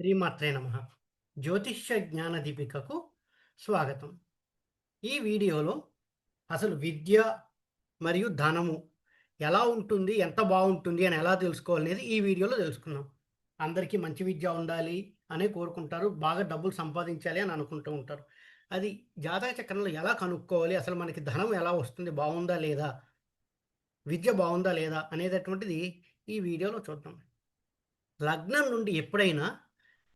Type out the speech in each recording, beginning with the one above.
శ్రీమాత్రే నమః. జ్యోతిష్య జ్ఞాన దీపికకు స్వాగతం. ఈ వీడియోలో అసలు విద్య మరియు ధనము ఎలా ఉంటుంది? ఎంత బావుంటుంది? అని ఎలా తెలుసుకోవాలనేది ఈ వీడియోలో తెలుసుకుందాం. అందరికీ మంచి విద్య ఉండాలి అనే కోరుకుంటారు. బాగా డబ్బులు సంపాదించాలి అని అనుకుంటూ ఉంటారు. అది జాతక చక్రంలో ఎలా కనుక్కోవాలి? అసలు మనకి ధనం ఎలా వస్తుంది? బావుందా? లేదా? విద్య బావుందా? లేదా? అనేటటువంటిది ఈ వీడియోలో చూద్దాం. లగ్నం నుండి ఎప్పుడైనా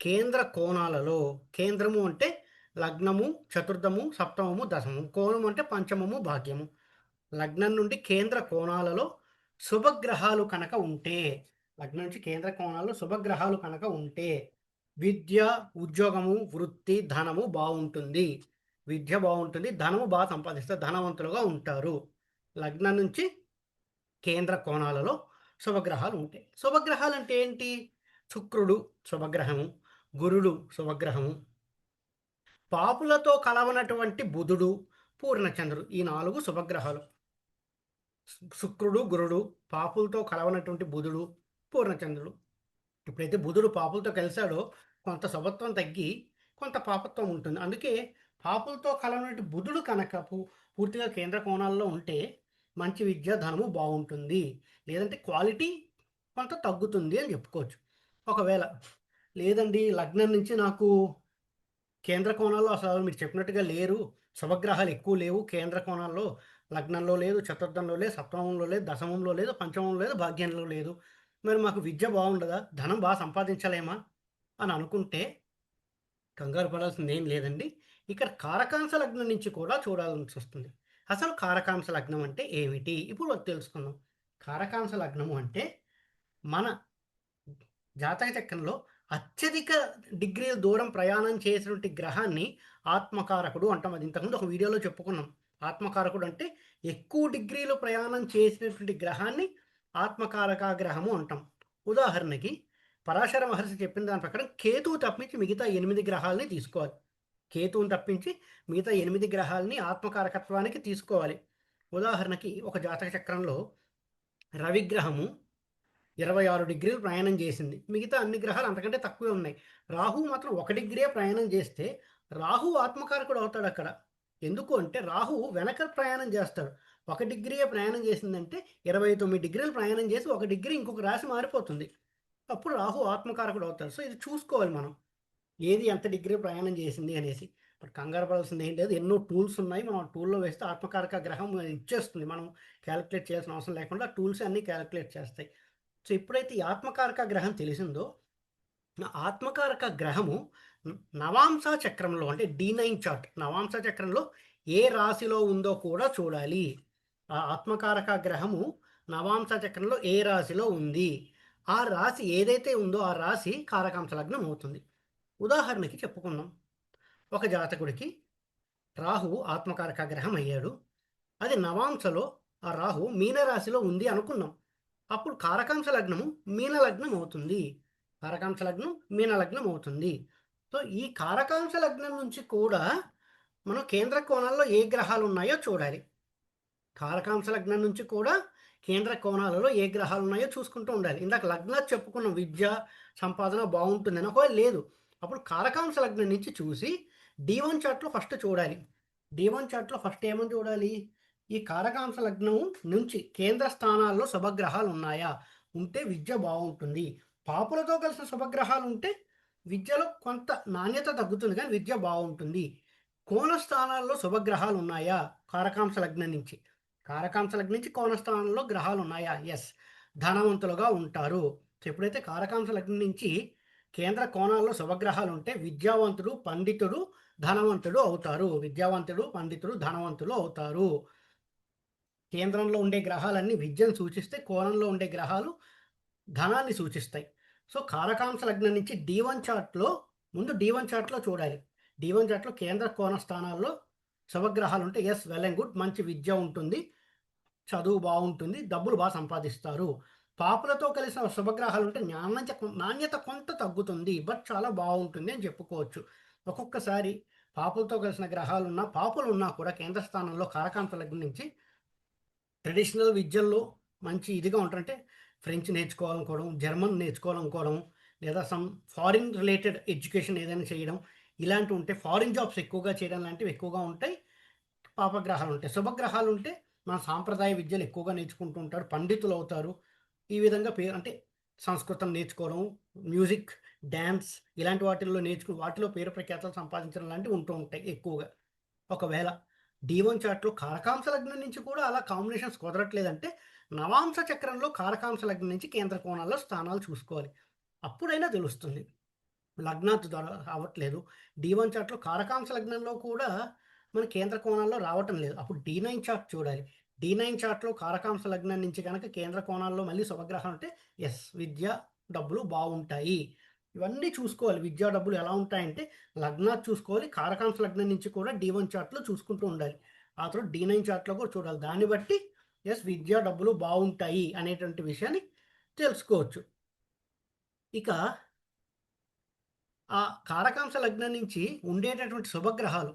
కేంద్ర కోణాలలో కేంద్రము అంటే లగ్నము, చతుర్థము, సప్తమము, దశమము. కోణం అంటే పంచమము, భాగ్యము. లగ్నం నుండి కేంద్ర కోణాలలో శుభగ్రహాలు కనుక ఉంటే, లగ్నం నుంచి కేంద్ర కోణాల్లో శుభగ్రహాలు కనుక ఉంటే విద్య, ఉద్యోగము, వృత్తి, ధనము బావుంటుంది. విద్య బావుంటుంది. ధనము బాగా సంపాదిస్తారు. ధనవంతులుగా ఉంటారు. లగ్నం నుంచి కేంద్ర కోణాలలో శుభగ్రహాలు ఉంటాయి. శుభగ్రహాలు అంటే ఏంటి? శుక్రుడు శుభగ్రహము, గురుడు శుభగ్రహము, పాపులతో కలవనటువంటి బుధుడు, పూర్ణచంద్రుడు ఈ 4 శుభగ్రహాలు. శుక్రుడు, గురుడు, పాపులతో కలవనటువంటి బుధుడు, పూర్ణచంద్రుడు. ఎప్పుడైతే బుధుడు పాపులతో కలిశాడో కొంత శుభత్వం తగ్గి కొంత పాపత్వం ఉంటుంది. అందుకే పాపులతో కలవనటువంటి బుధుడు కనుక పూర్తిగా కేంద్ర కోణాల్లో ఉంటే మంచి విద్య, ధనము బావుంటుంది. లేదంటే క్వాలిటీ కొంత తగ్గుతుంది అని చెప్పుకోవచ్చు. ఒకవేళ లేదండి లగ్నం నుంచి నాకు కేంద్ర కోణాల్లో అసలు మీరు చెప్పినట్టుగా లేరు. శుభగ్రహాలు ఎక్కువ లేవు. కేంద్ర కోణాల్లో లగ్నంలో లేదు, చతుర్థంలో లేదు, సప్తమంలో లేదు, దశమంలో లేదు, పంచమంలో లేదు, భాగ్యంలో లేదు. మరి మాకు విద్య బాగుండదా? ధనం బాగా సంపాదించలేమా? అని అనుకుంటే కంగారు పడాల్సిందేం లేదండి. ఇక్కడ కారకాంశ లగ్నం నుంచి కూడా చూడాల్సి వస్తుంది. అసలు కారకాంశ లగ్నం అంటే ఏమిటి? ఇప్పుడు అది తెలుసుకుందాం. కారకాంశ లగ్నము అంటే మన జాతక చక్రంలో అత్యధిక డిగ్రీల దూరం ప్రయాణం చేసినటువంటి గ్రహాన్ని ఆత్మకారకుడు అంటాం. అది ఇంతకుముందు ఒక వీడియోలో చెప్పుకున్నాం. ఆత్మకారకుడు అంటే ఎక్కువ డిగ్రీలు ప్రయాణం చేసినటువంటి గ్రహాన్ని ఆత్మకారక గ్రహము అంటాం. ఉదాహరణకి పరాశర మహర్షి చెప్పిన దాని ప్రకారం కేతువు తప్పించి మిగతా 8 గ్రహాలని తీసుకోవాలి. కేతువుని తప్పించి మిగతా 8 గ్రహాలని ఆత్మకారకత్వానికి తీసుకోవాలి. ఉదాహరణకి ఒక జాతక చక్రంలో రవిగ్రహము 26 డిగ్రీలు ప్రయాణం చేసింది. మిగతా అన్ని గ్రహాలు అంతకంటే తక్కువే ఉన్నాయి. రాహువు మాత్రం 1 డిగ్రీయే ప్రయాణం చేస్తే రాహువు ఆత్మకారకుడు అవుతాడు అక్కడ. ఎందుకు అంటే రాహువు వెనక ప్రయాణం చేస్తాడు. 1 డిగ్రీయే ప్రయాణం చేసిందంటే 29 డిగ్రీలు ప్రయాణం చేసి 1 డిగ్రీ ఇంకొక రాశి మారిపోతుంది. అప్పుడు రాహువు ఆత్మకారకుడు అవుతాడు. సో ఇది చూసుకోవాలి మనం. ఏది ఎంత డిగ్రీ ప్రయాణం చేసింది అనేసి. బట్ కంగారు పడాల్సింది ఏం లేదు. ఎన్నో టూల్స్ ఉన్నాయి. మనం ఆ టూల్‌లో వేస్తే ఆత్మకారక గ్రహం ఇచ్చేస్తుంది. మనం కాలిక్యులేట్ చేయాల్సిన అవసరం లేకుండా ఆ టూల్సే అన్నీ కాలిక్యులేట్ చేస్తాయి. సో ఎప్పుడైతే ఈ ఆత్మకారక గ్రహం తెలిసిందో, ఆత్మకారక గ్రహము నవాంశ చక్రంలో అంటే D9 చార్ట్ నవాంశ చక్రంలో ఏ రాశిలో ఉందో కూడా చూడాలి. ఆ ఆత్మకారక గ్రహము నవాంశ చక్రంలో ఏ రాశిలో ఉంది? ఆ రాశి ఏదైతే ఉందో ఆ రాశి కారకాంశ లగ్నం అవుతుంది. ఉదాహరణకి చెప్పుకుందాం. ఒక జాతకుడికి రాహువు ఆత్మకారక గ్రహం అయ్యాడు. అది నవాంశలో ఆ రాహువు మీనరాశిలో ఉంది అనుకుందాం. అప్పుడు కారకాంశ లగ్నము మీన లగ్నం అవుతుంది. కారకాంశ లగ్నం మీన లగ్నం అవుతుంది. సో ఈ కారకాంశ లగ్నం నుంచి కూడా మనం కేంద్ర కోణాల్లో ఏ గ్రహాలు ఉన్నాయో చూడాలి. కారకాంశ లగ్నం నుంచి కూడా కేంద్ర కోణాలలో ఏ గ్రహాలు ఉన్నాయో చూసుకుంటూ ఉండాలి. ఇందాక లగ్నాలు చెప్పుకున్నాం విద్య, సంపాదన బావుంటుందని. ఒకవేళ లేదు అప్పుడు కారకాంశ లగ్నం నుంచి చూసి D1 చార్ట్‌లో ఫస్ట్ చూడాలి. D1 చార్ట్‌లో ఫస్ట్ ఏమని చూడాలి? ఈ కారకాంశ లగ్నం నుంచి కేంద్ర స్థానాల్లో శుభగ్రహాలు ఉన్నాయా? ఉంటే విద్య బావుంటుంది. పాపులతో కలిసిన శుభగ్రహాలు ఉంటే విద్యలో కొంత నాణ్యత తగ్గుతుంది కానీ విద్య బావుంటుంది. కోణ స్థానాల్లో శుభగ్రహాలు ఉన్నాయా? కారకాంశ లగ్నం నుంచి. కారకాంశ లగ్నం నుంచి కోణ స్థానంలో గ్రహాలు ఉన్నాయా? యెస్. ధనవంతులుగా ఉంటారు. సో ఎప్పుడైతే కారకాంశ లగ్నం నుంచి కేంద్ర కోణాల్లో శుభగ్రహాలు ఉంటే విద్యావంతుడు, పండితుడు, ధనవంతుడు అవుతారు. విద్యావంతుడు, పండితుడు, ధనవంతులు అవుతారు. కేంద్రంలో ఉండే గ్రహాలన్నీ విద్యను సూచిస్తే, కోణంలో ఉండే గ్రహాలు ధనాన్ని సూచిస్తాయి. సో కారకాంశ లగ్నం నుంచి D1 చార్ట్‌లో ముందు D1 చార్ట్‌లో చూడాలి. D1 చార్ట్‌లో కేంద్ర కోణ స్థానాల్లో శుభగ్రహాలు ఉంటే యెస్ వెల్ అండ్ గుడ్ మంచి విద్య ఉంటుంది. చదువు బావుంటుంది. డబ్బులు సంపాదిస్తారు. పాపులతో కలిసిన శుభగ్రహాలు ఉంటే నాణ్యత కొంత తగ్గుతుంది. బట్ చాలా బావుంటుంది అని చెప్పుకోవచ్చు. ఒక్కొక్కసారి పాపులతో కలిసిన గ్రహాలున్నా, పాపులున్నా కూడా కేంద్ర స్థానంలో కారకాంశ లగ్నం నుంచి ట్రెడిషనల్ విద్యల్లో మంచి ఇదిగా ఉంటారంటే ఫ్రెంచ్ నేర్చుకోవాలనుకోవడం, జర్మన్ నేర్చుకోవాలనుకోవడం, లేదా సమ్ ఫారిన్ రిలేటెడ్ ఎడ్యుకేషన్ ఏదైనా చేయడం ఇలాంటివి ఉంటే, ఫారిన్ జాబ్స్ ఎక్కువగా చేయడం లాంటివి ఎక్కువగా ఉంటాయి. పాపగ్రహాలు ఉంటాయి. శుభగ్రహాలు ఉంటే మన సాంప్రదాయ విద్యలు ఎక్కువగా నేర్చుకుంటూ ఉంటారు. పండితులు అవుతారు. ఈ విధంగా అంటే సంస్కృతం నేర్చుకోవడం, మ్యూజిక్, డాన్స్ ఇలాంటి వాటిల్లో వాటిలో పేరు ప్రఖ్యాతలు సంపాదించడం లాంటివి ఉంటూ ఉంటాయి ఎక్కువగా. ఒకవేళ D1 చార్ట్‌లో కారకాంశ లగ్నం నుంచి కూడా అలా కాంబినేషన్స్ కుదరట్లేదంటే, నవాంశ చక్రంలో కారకాంశ లగ్నం నుంచి కేంద్ర కోణాల్లో స్థానాలు చూసుకోవాలి. అప్పుడైనా తెలుస్తుంది. లగ్నాత్ ద్వారా రావట్లేదు. D1 చార్ట్‌లో కారకాంశ లగ్నంలో కూడా మన కేంద్ర కోణాల్లో రావటం లేదు. అప్పుడు D9 చార్ట్ చూడాలి. D9 చార్ట్‌లో కారకాంశ లగ్నం నుంచి గనక కేంద్ర కోణాల్లో మళ్ళీ శుభగ్రహం ఉంటే విద్య, డబ్బులు బావుంటాయి. ఇవన్నీ చూసుకోవాలి. విద్యా, డబ్బులు ఎలా ఉంటాయంటే లగ్నాత్ చూసుకోవాలి. కారకాంశ లగ్నం నుంచి కూడా D1 చార్ట్‌లో చూసుకుంటూ ఉండాలి. ఆ తర్వాత D9 చార్ట్‌లో కూడా చూడాలి. దాన్ని బట్టి విద్యా, డబ్బులు బావుంటాయి అనేటువంటి విషయాన్ని తెలుసుకోవచ్చు. ఇక ఆ కారకాంశ లగ్నం నుంచి ఉండేటటువంటి శుభగ్రహాలు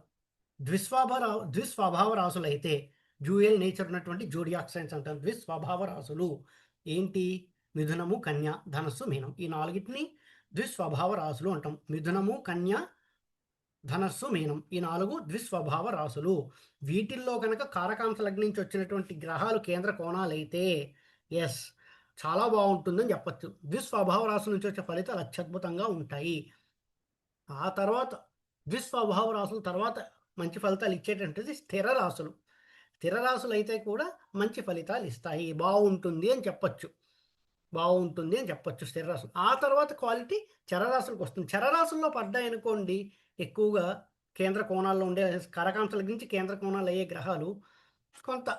ద్విస్వభావ రాసులైతే డ్యూయల్ నేచర్ ఉన్నటువంటి జోడియాక్ సైన్స్ అంటారు. ద్విస్వభావ రాసులు ఏంటి? మిథునము, కన్య, ధనస్సు, మీనం. ఈ నాలుగిటిని ద్విస్వభావ రాసులు అంటాం. మిథునము, కన్య, ధనస్సు, మీనం. ఈ 4 ద్విస్వభావ రాసులు. వీటిల్లో కనుక కారకాంశ లగ్నం నుంచి వచ్చినటువంటి గ్రహాలు కేంద్ర కోణాలైతే యెస్ చాలా బావుంటుందని చెప్పొచ్చు. ద్విస్వభావ రాసుల నుంచి వచ్చే ఫలితాలు అత్యద్భుతంగా ఉంటాయి. ఆ తర్వాత ద్విస్వభావ రాసుల తర్వాత మంచి ఫలితాలు ఇచ్చేటటువంటిది స్థిర రాసులు. స్థిర రాసులైతే కూడా మంచి ఫలితాలు ఇస్తాయి. బావుంటుంది అని చెప్పొచ్చు. బావుంటుంది అని చెప్పొచ్చు స్థిర రాసులు. ఆ తర్వాత క్వాలిటీ చరరాశులకొస్తుంది. చరరాశుల్లో పడ్డాయనుకోండి ఎక్కువగా కేంద్ర కోణాల్లో ఉండే కారకాంశాల గురించి కేంద్ర కోణాలు అయ్యే గ్రహాలు కొంత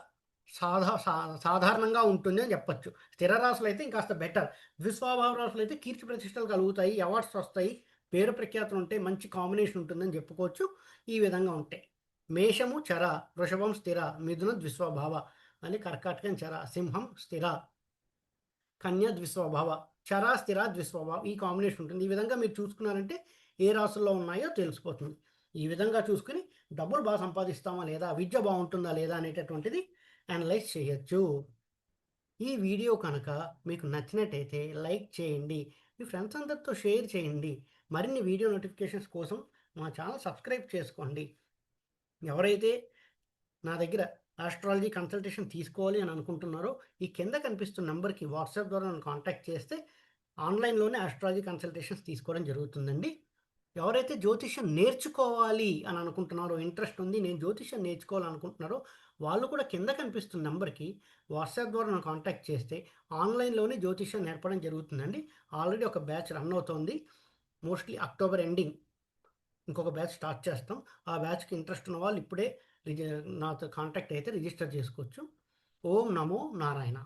సాధారణంగా ఉంటుంది అని చెప్పొచ్చు. స్థిర రాశులైతే ఇంకాస్త బెటర్. ద్విస్వభావ రాశులైతే కీర్తి ప్రతిష్టలు కలుగుతాయి. అవార్డ్స్ వస్తాయి. పేరు ప్రఖ్యాతులు ఉంటాయి. మంచి కాంబినేషన్ ఉంటుందని చెప్పుకోవచ్చు. ఈ విధంగా ఉంటాయి. మేషము చర, వృషభం స్థిర, మిథున ద్విస్వభావ అని కర్కాటకం చర, సింహం స్థిర, కన్య ద్విస్వభావ, చర స్థిర ద్విస్వభావ ఈ కాంబినేషన్ ఉంటుంది. ఈ విధంగా మీరు చూసుకున్నారంటే ఏ రాసుల్లో ఉన్నాయో తెలిసిపోతుంది. ఈ విధంగా చూసుకుని డబ్బులు బాగా సంపాదిస్తామా లేదా, విద్య బాగుంటుందా లేదా అనేటటువంటిది అనలైజ్ చేయొచ్చు. ఈ వీడియో కనుక మీకు నచ్చినట్టయితే లైక్ చేయండి. మీ ఫ్రెండ్స్ అందరితో షేర్ చేయండి. మరిన్ని వీడియో నోటిఫికేషన్స్ కోసం మా ఛానల్ సబ్స్క్రైబ్ చేసుకోండి. ఎవరైతే నా దగ్గర ఆస్ట్రాలజీ కన్సల్టేషన్ తీసుకోవాలి అని అనుకుంటున్నారో ఈ కింద కనిపిస్తున్న నెంబర్కి వాట్సాప్ ద్వారా నన్ను కాంటాక్ట్ చేస్తే ఆన్లైన్లోనే ఆస్ట్రాలజీ కన్సల్టేషన్స్ తీసుకోవడం జరుగుతుందండి. ఎవరైతే జ్యోతిష్యం నేర్చుకోవాలి అని అనుకుంటున్నారో, ఇంట్రెస్ట్ ఉంది నేను జ్యోతిష్యం నేర్చుకోవాలనుకుంటున్నారో వాళ్ళు కూడా కింద కనిపిస్తున్న నెంబర్కి వాట్సాప్ ద్వారా నన్ను కాంటాక్ట్ చేస్తే ఆన్లైన్లోనే జ్యోతిష్యం నేర్పడం జరుగుతుందండి. ఆల్రెడీ ఒక బ్యాచ్ రన్ అవుతోంది. మోస్ట్లీ అక్టోబర్ ఎండింగ్ ఇంకొక బ్యాచ్ స్టార్ట్ చేస్తాం. ఆ బ్యాచ్కి ఇంట్రెస్ట్ ఉన్న వాళ్ళు ఇప్పుడే నాతో కాంటాక్ట్ అయితే రిజిస్టర్ చేసుకోవచ్చు. ఓం నమో నారాయణ.